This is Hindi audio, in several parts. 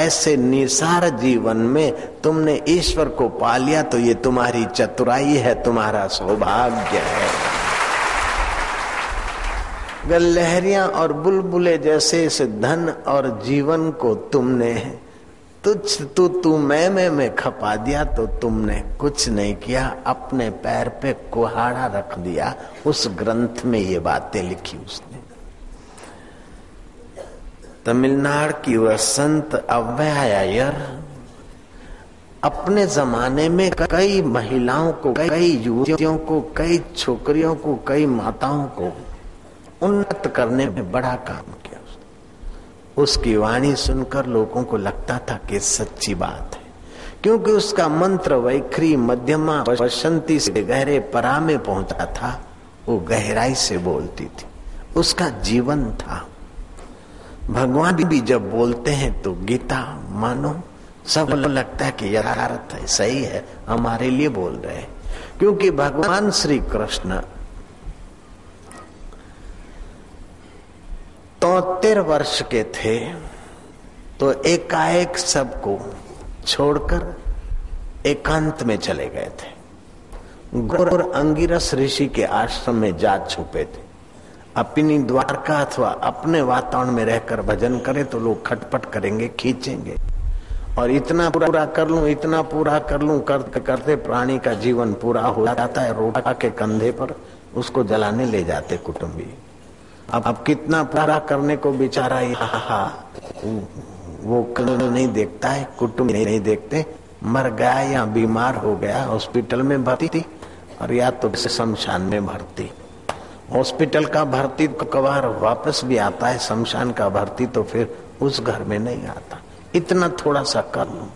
ऐसे निसार जीवन में तुमने ईश्वर को पा लिया तो ये तुम्हारी चतुराई है, तुम्हारा सौभाग्य है। अगर लहरियां और बुलबुले जैसे इस धन और जीवन को तुमने तू मैं खपा दिया तो तुमने कुछ नहीं किया, अपने पैर पे कुहाड़ा रख दिया। उस ग्रंथ में ये बातें लिखी उसने। तमिलनाडु की वह संत अव्वया अय्यर अपने जमाने में कई महिलाओं को, कई युवतियों को, कई छोकरियों को, कई माताओं को उन्नत करने में बड़ा काम किया। उसकी वाणी सुनकर लोगों को लगता था कि सच्ची बात है, क्योंकि उसका मंत्र वैखरी मध्यमा वसंती से गहरे परा में पहुंचा था। वो गहराई से बोलती थी, उसका जीवन था। भगवान भी जब बोलते हैं तो गीता मानो सब लगता है कि यथार्थ है, सही है, हमारे लिए बोल रहे हैं। क्योंकि भगवान श्री कृष्ण 73 वर्ष के थे तो एकाएक सबको छोड़कर एकांत में चले गए थे। घोर अंगिरस ऋषि के आश्रम में जा छुपे थे। अपनी द्वारका अथवा अपने वातावरण में रहकर भजन करे तो लोग खटपट करेंगे, खींचेंगे, और इतना पूरा कर लूं, इतना पूरा कर लूं, करते करते प्राणी का जीवन पूरा हो जाता है। रोटा के कंधे पर उसको जलाने ले जाते कुटुंबी। अब कितना पूरा करने को बेचारा वो नहीं देखता है, कुटुंब नहीं देखते। मर गया या बीमार हो गया, हॉस्पिटल में भर्ती, और या तो शमशान में भर्ती। हॉस्पिटल का भर्ती तो कबार वापस भी आता है, शमशान का भर्ती तो फिर उस घर में नहीं आता। इतना थोड़ा सा कर लो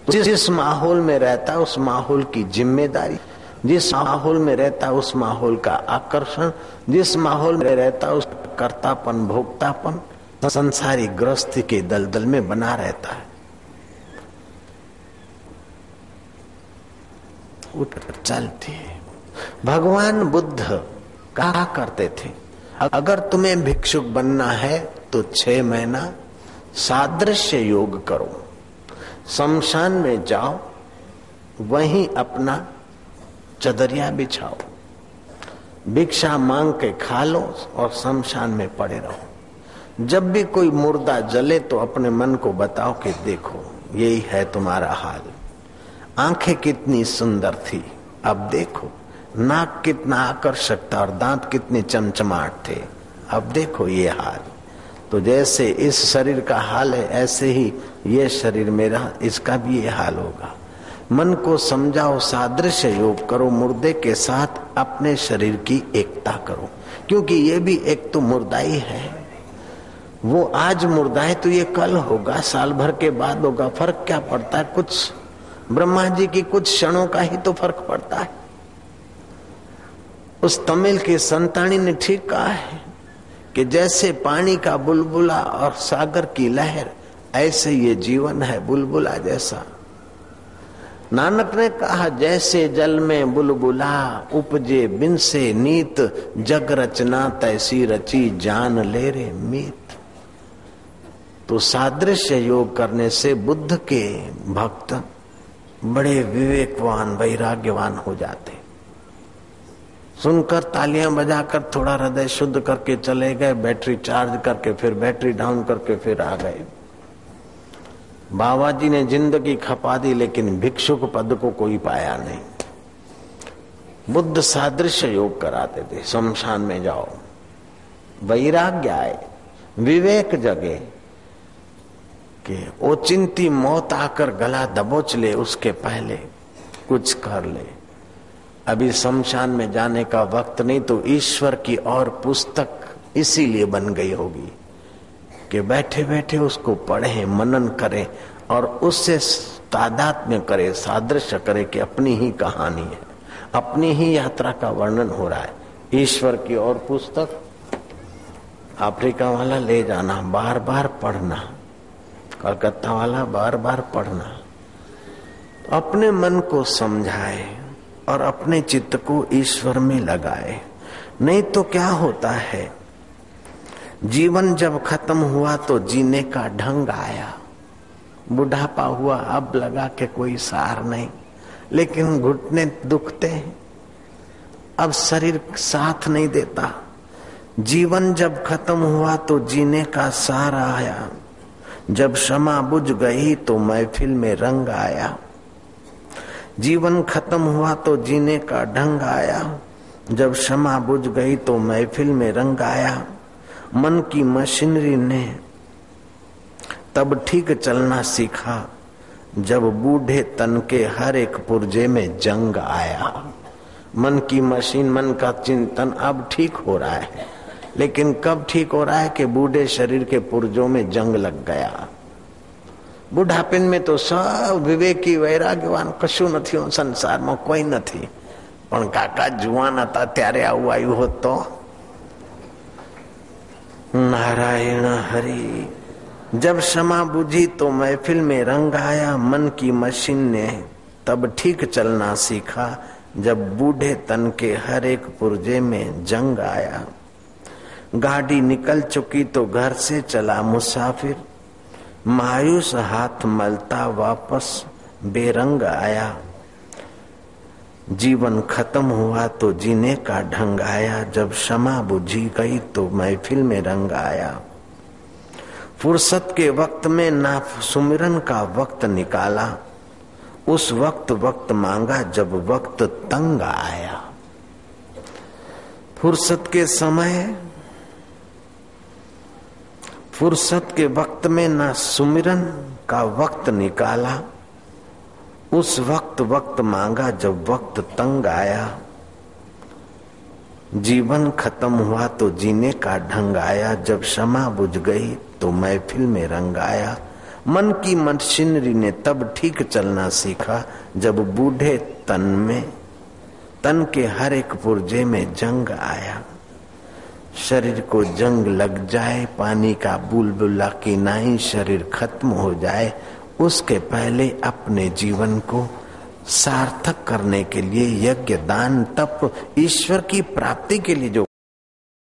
तो जिस माहौल में रहता है उस माहौल की जिम्मेदारी, जिस माहौल में रहता है उस माहौल का आकर्षण, जिस माहौल में रहता है उस कर्तापन भोक्तापन संसारी ग्रस्ती के दलदल में बना रहता है। उठ चलती है। भगवान बुद्ध कहा करते थे, अगर तुम्हें भिक्षुक बनना है तो 6 महीना सादृश्य योग करो, शमशान में जाओ, वहीं अपना चदरिया बिछाओ, भिक्षा मांग के खा लो और शमशान में पड़े रहो। जब भी कोई मुर्दा जले तो अपने मन को बताओ कि देखो यही है तुम्हारा हाल। आंखें कितनी सुंदर थी, अब देखो। नाक कितना आकर्षक था और दांत कितने चमचमाट थे, अब देखो ये हाल। तो जैसे इस शरीर का हाल है ऐसे ही ये शरीर मेरा, इसका भी ये हाल होगा। मन को समझाओ, सादृश्य योग करो, मुर्दे के साथ अपने शरीर की एकता करो, क्योंकि ये भी एक तो मुर्दा ही है। वो आज मुर्दा है तो ये कल होगा, साल भर के बाद होगा। फर्क क्या पड़ता है? कुछ ब्रह्मा जी की कुछ क्षणों का ही तो फर्क पड़ता है। उस तमिल की संतानी ने ठीक कहा है कि जैसे पानी का बुलबुला और सागर की लहर, ऐसे ये जीवन है बुलबुला जैसा। नानक ने कहा, जैसे जल में बुलबुला उपजे बिन से नीत, जग रचना तैसी रची जान ले रे मीत। तो सादृश्य योग करने से बुद्ध के भक्त बड़े विवेकवान वैराग्यवान हो जाते। सुनकर तालियां बजाकर थोड़ा हृदय शुद्ध करके चले गए, बैटरी चार्ज करके फिर बैटरी डाउन करके फिर आ गए। बाबा जी ने जिंदगी खपा दी लेकिन भिक्षुक पद को कोई पाया नहीं। बुद्ध सादृश्य योग कराते थे। शमशान में जाओ, वैराग्य आए, विवेक जगे कि ओचिंती मौत आकर गला दबोच ले, उसके पहले कुछ कर ले। अभी शमशान में जाने का वक्त नहीं, तो ईश्वर की और पुस्तक इसीलिए बन गई होगी कि बैठे बैठे उसको पढ़ें, मनन करें और उससे तादात्म्य करें, सादृश्य करें कि अपनी ही कहानी है, अपनी ही यात्रा का वर्णन हो रहा है। ईश्वर की और पुस्तक अफ्रीका वाला ले जाना, बार बार पढ़ना, कलकत्ता वाला बार बार पढ़ना, अपने मन को समझाए और अपने चित्त को ईश्वर में लगाए। नहीं तो क्या होता है, जीवन जब खत्म हुआ तो जीने का ढंग आया, बुढ़ापा हुआ, अब लगा कि कोई सार नहीं, लेकिन घुटने दुखते हैं, अब शरीर साथ नहीं देता। जीवन जब खत्म हुआ तो जीने का सार आया, जब क्षमा बुझ गई तो महफिल में रंग आया। जीवन खत्म हुआ तो जीने का ढंग आया, जब क्षमा बुझ गई तो महफिल में रंग आया। मन की मशीनरी ने तब ठीक चलना सीखा, जब बूढ़े तन के हर एक पुर्जे में जंग आया। मन की मशीन, मन का चिंतन अब ठीक हो रहा है, लेकिन कब ठीक हो रहा है कि बूढ़े शरीर के पुर्जों में जंग लग गया। बुढ़ापन में तो सब विवेकी वैराग्यवान कशुं નથી, संसाરમાં કોઈ નથી, પણ કાકા જુવાન હતા ત્યારે આવું આવ્યું હોત તો। नारायण हरि। जब क्षमा बुझी तो महफिल में रंग आया, मन की मशीन ने तब ठीक चलना सीखा, जब बूढ़े तन के हर एक पुर्जे में जंग आया। गाड़ी निकल चुकी तो घर से चला मुसाफिर, मायूस हाथ मलता वापस बेरंग आया। जीवन खत्म हुआ तो जीने का ढंग आया, जब क्षमा बुझी गई तो महफिल में रंग आया। फुर्सत के वक्त में ना सुमिरन का वक्त निकाला, उस वक्त मांगा जब वक्त तंग आया। फुर्सत के वक्त में ना सुमिरन का वक्त निकाला, उस वक्त मांगा जब वक्त तंग आया। जीवन खत्म हुआ तो जीने का ढंग आया, जब क्षमा बुझ गई तो महफिल में रंग आया। मन की मशीनरी ने तब ठीक चलना सीखा, जब बूढ़े तन के हर एक पुर्जे में जंग आया। शरीर को जंग लग जाए, पानी का बुलबुला की नाई शरीर खत्म हो जाए, उसके पहले अपने जीवन को सार्थक करने के लिए यज्ञ, दान, तप, ईश्वर की प्राप्ति के लिए जो